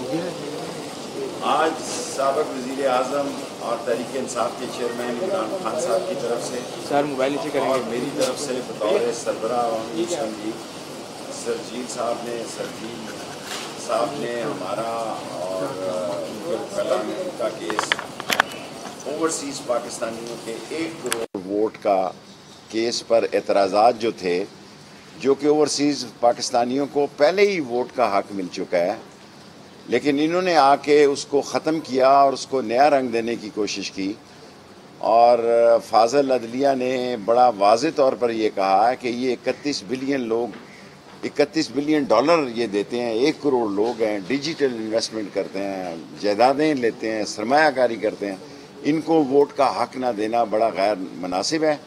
आज साबिक वज़ीर आज़म और तहरीक इंसाफ के चेयरमैन इमरान खान साहब की तरफ से सर मोबाइल नीचे करेंगे और मेरी तरफ से बतौर सरबराह अवामी असम्बली सरजील साहब ने हमारा और उनके का केस ओवरसीज़ पाकिस्तानियों के 1 करोड़ वोट का केस पर एतराज़ात जो थे, जो कि ओवरसीज़ पाकिस्तानियों को पहले ही वोट का हक मिल चुका है, लेकिन इन्होंने आके उसको ख़त्म किया और उसको नया रंग देने की कोशिश की। और फाजल अदलिया ने बड़ा वाज़े तौर पर यह कहा है कि ये 31 बिलियन डॉलर ये देते हैं, 1 करोड़ लोग हैं, डिजिटल इन्वेस्टमेंट करते हैं, जायदादें लेते हैं, सरमायाकारी करते हैं, इनको वोट का हक ना देना बड़ा गैर मुनासिब है।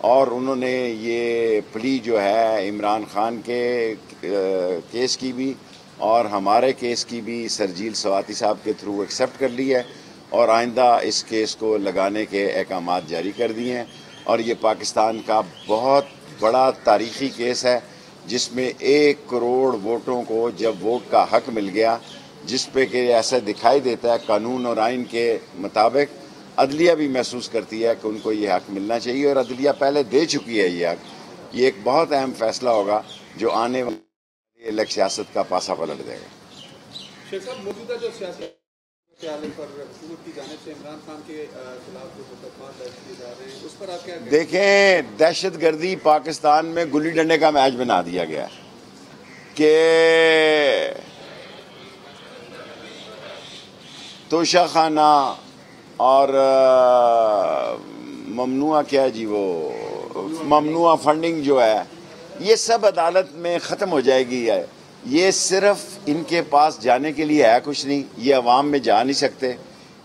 और उन्होंने ये प्ली जो है इमरान खान के केस की भी और हमारे केस की भी सरजील सवाती साहब के थ्रू एक्सेप्ट कर ली है और आइंदा इस केस को लगाने के अहकामात जारी कर दिए हैं। और ये पाकिस्तान का बहुत बड़ा तारीख़ी केस है जिसमें 1 करोड़ वोटों को जब वोट का हक मिल गया, जिस पे कि ऐसा दिखाई देता है कानून और आइन के मुताबिक अदलिया भी महसूस करती है कि उनको ये हक मिलना चाहिए और अदलिया पहले दे चुकी है ये हक। ये एक बहुत अहम फैसला होगा जो आने वाले इलेक्शन सियासत का पासा पलट देगा। शेख साहब, मौजूदा जो सियासी पर हुकूमत की जानिब से इमरान खान के खिलाफ जो मुकदमात दर्ज किए जा रहे हैं, उस पर आप क्या देखें? दहशतगर्दी पाकिस्तान में गुल्ली डंडे का मैच बना दिया गया कि तोशाखाना और ममनुआ क्या जी वो ममनुआ फंडिंग जो है, ये सब अदालत में ख़त्म हो जाएगी। ये सिर्फ इनके पास जाने के लिए है कुछ नहीं, ये अवाम में जा नहीं सकते।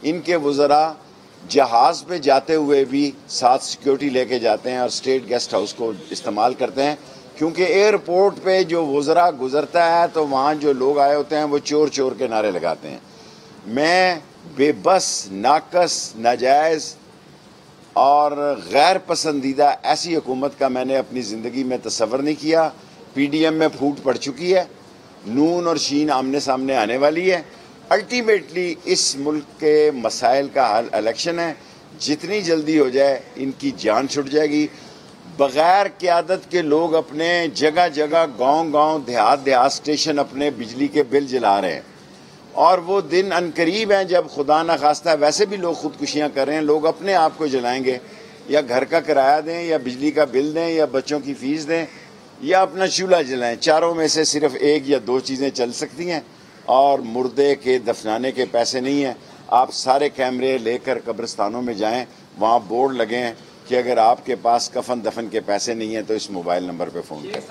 इनके वज़रा जहाज़ पे जाते हुए भी साथ सिक्योरिटी लेके जाते हैं और स्टेट गेस्ट हाउस को इस्तेमाल करते हैं, क्योंकि एयरपोर्ट पे जो वज़रा गुज़रता है तो वहाँ जो लोग आए होते हैं वो चोर चोर के नारे लगाते हैं। मैं बेबस, नाकस, नाजायज़ और गैर पसंदीदा ऐसी हुकूमत का मैंने अपनी ज़िंदगी में तसव्वुर नहीं किया। PDM में फूट पड़ चुकी है, नून और शीन आमने सामने आने वाली है। अल्टीमेटली इस मुल्क के मसाइल का हल इलेक्शन है, जितनी जल्दी हो जाए इनकी जान छुट जाएगी। बग़ैर क़यादत के लोग अपने जगह जगह, गांव-गांव, देहात स्टेशन अपने बिजली के बिल जला रहे हैं और वो दिन अनकरीब हैं जब खुदा न खास्ता वैसे भी लोग खुदकुशियाँ कर रहे हैं। लोग अपने आप को जलाएंगे, या घर का किराया दें, या बिजली का बिल दें, या बच्चों की फ़ीस दें, या अपना चूल्हा जलाएं। चारों में से सिर्फ 1 या 2 चीज़ें चल सकती हैं और मुर्दे के दफनाने के पैसे नहीं हैं। आप सारे कैमरे लेकर कब्रिस्तानों में जाएं, वहाँ बोर्ड लगे हैं कि अगर आपके पास कफन दफन के पैसे नहीं हैं तो इस मोबाइल नंबर पर फ़ोन करें।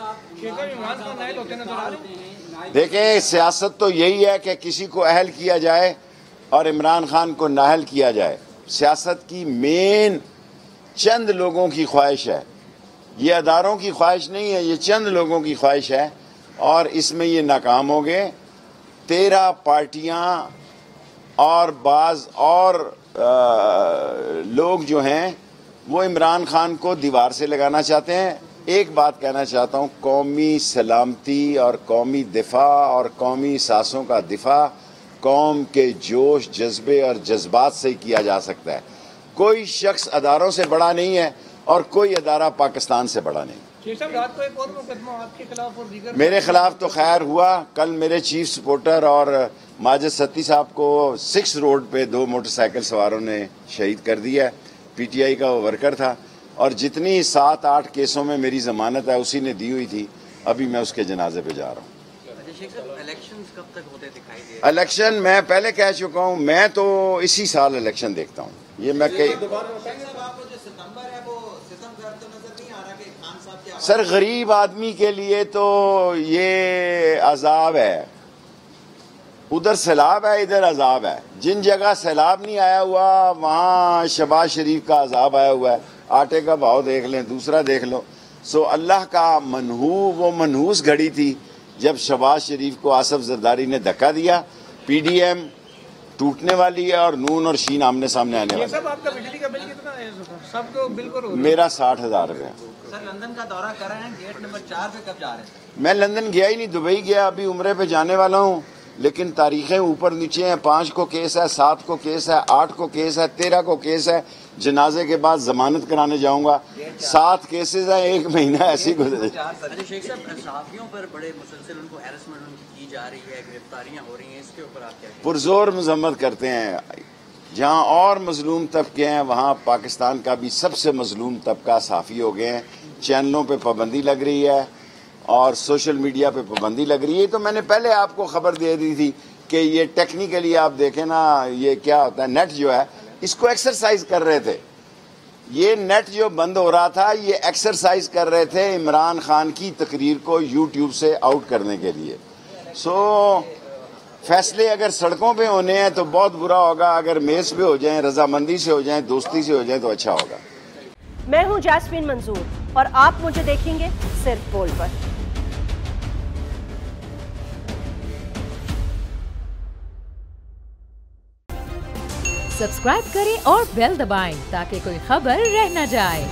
देखें, सियासत तो यही है कि किसी को अहल किया जाए और इमरान खान को नाअहल किया जाए। सियासत की मेन चंद लोगों की ख्वाहिश है, ये अदारों की ख्वाहिश नहीं है, ये चंद लोगों की ख्वाहिश है और इसमें ये नाकाम हो गए। 13 पार्टियां और बाज़ और लोग जो हैं वो इमरान खान को दीवार से लगाना चाहते हैं। एक बात कहना चाहता हूँ, कौमी सलामती और कौमी दिफा और कौमी सांसों का दिफा कौम के जोश, जज्बे और जज्बात से ही किया जा सकता है। कोई शख्स अदारों से बड़ा नहीं है और कोई अदारा पाकिस्तान से बड़ा नहीं। रात को एक और मुकदमा आपके खिलाफ और दीगर मेरे खिलाफ तो खैर हुआ। कल मेरे चीफ सपोर्टर और माजिद सत्ती साहब को 6 रोड पे 2 मोटरसाइकिल सवारों ने शहीद कर दिया। PTI का वो वर्कर था और जितनी 7-8 केसों में मेरी जमानत है उसी ने दी हुई थी। अभी मैं उसके जनाजे पे जा रहा हूँ। इलेक्शन मैं पहले कह चुका हूँ, मैं तो इसी साल इलेक्शन देखता हूँ। ये मैं सर, गरीब आदमी के लिए तो ये अजाब है। उधर सैलाब है, इधर अजाब है। जिन जगह सैलाब नहीं आया हुआ वहाँ शहबाज शरीफ का अजाब आया हुआ है। आटे का भाव देख लें, दूसरा देख लो। सो अल्लाह का वो मनहूस घड़ी थी जब शहबाज शरीफ को आसफ जरदारी ने धक्का दिया। PDM टूटने वाली है और नून और शीन आमने सामने आने वाले। सब आपका बिजली का बिल कितना है? सबको बिल को मेरा 60,000 रुपये। सर, लंदन का दौरा कर रहे हैं, गेट नंबर 4 पे कब जा रहे हैं? मैं लंदन गया ही नहीं, दुबई गया, अभी उम्रे पे जाने वाला हूँ। लेकिन तारीखें ऊपर नीचे हैं। 5 को केस है, 7 को केस है, 8 को केस है, 13 को केस है। जनाजे के बाद जमानत कराने जाऊंगा। 7 केसेस हैं, 1 महीना ऐसे ही गुजरे। शेख साहब, सहाफियों पर बड़े मुसलसल उनको हैरेसमेंट की जा रही है, गिरफ्तारियां हो रही हैं, इसके ऊपर आप क्या? पुरजोर मजम्मत करते हैं। जहां और मजलूम तबके हैं वहां पाकिस्तान का भी सबसे मजलूम तबका सहाफ़ी हो गए हैं। चैनलों पे पाबंदी लग रही है और सोशल मीडिया पे पाबंदी लग रही है। तो मैंने पहले आपको खबर दे दी थी कि ये टेक्निकली आप देखें ना, ये क्या होता है, नेट जो है इसको एक्सरसाइज कर रहे थे। ये नेट जो बंद हो रहा था ये एक्सरसाइज कर रहे थे इमरान खान की तकरीर को यूट्यूब से आउट करने के लिए। फैसले अगर सड़कों पे होने हैं तो बहुत बुरा होगा, अगर मेज पे हो जाएं, रजामंदी से हो जाएं, दोस्ती से हो जाएं तो अच्छा होगा। मैं हूं जैस्मीन मंजूर और आप मुझे देखेंगे सिर्फ बोल पर। सब्सक्राइब करें और बेल दबाएं ताकि कोई खबर रह न जाए।